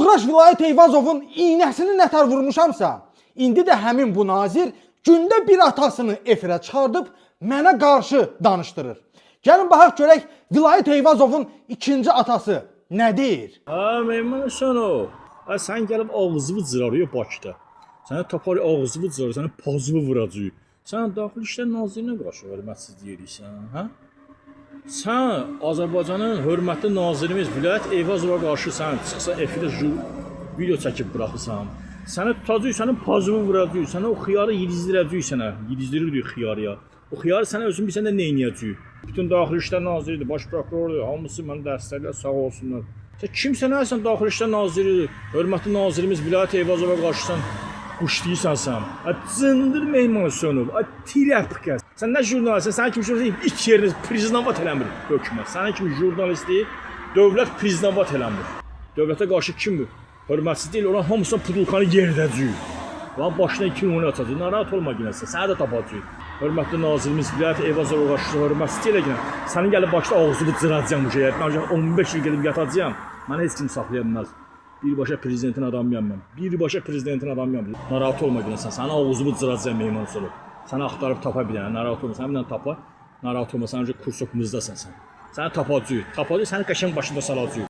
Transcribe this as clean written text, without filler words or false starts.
Uzundraş Vilayət Eyvazovun iynəsini nətər vurmuşamsa, indi də həmin bu nazir gündə bir atasını efirə çıxardıb mənə qarşı danışdırır. Gəlin baxaq görək Vilayət Eyvazovun ikinci atası nə deyir? Meymun Hüseyinov, sən gəlib ağzını cırarıyor Bakıda. Sənə tapar ağzını cırarıyor, sənə pazını vuracaq. Sən Daxili İşlər Nazirinə qarşı hörmətsizlik edirsən, hə? Sən Azərbaycanın hörmətli nazirimiz Vilayət Eyvazova qarşı sən çıxsan efirdə video çəkib buraxırsan. Səni tutacaq, sənin pazını vuracaq, sənə o xiyarı yedizdirəcək sənə. Yedizdiririk xiyarıya. O xiyarı sənə özün bilsən də nə edəcək? Bütün Daxili İşlər Naziridir, Baş Prokurordur, hamısı mənə dəstəklər, sağ olsunlar. Sən kimsən, nəsən Daxili İşlər Naziri, hörmətli nazirimiz Vilayət Eyvazova qarşı sən quşlayırsan sən. Cındır Meymun Hüseynov, tirəpkəs. Sən nə jurnalistsən, sən kimi jurnalist iç yeriniz priznavat eləmir hökumət. Sənin kimi jurnalisti dövlət priznavat eləmir. Dövlətə qarşı kimdir? Hörmətsiz deyil, olan hamısına pudulkanı yerdəcək. Lan başına 2 nümunə atacaq, narahat olma günəsə, sənə də tapacaq. Hörmətli nazirimiz Vilayət Eyvazova qarşı hörmətsiz deyil günə. Sənin gəlib başda ağzını cıracağam bu şeyə. Mən 15 il gedib yatacağam. Mənə heç kim saxlaya bilməz. Birbaşa prezidentin adamıyam mən. Birbaşa prezidentin adamıyam. Narahat olma günəsə, sənə ağzını cıracağam Meymun Hüseynov. Səni axtarıb tapa bilən, narahat olma, sən bir dənə tapa. Narahat olma, sən öncə kursokmuzdasan sən. Səni tapacaq, səni qəşəng başında salacaq.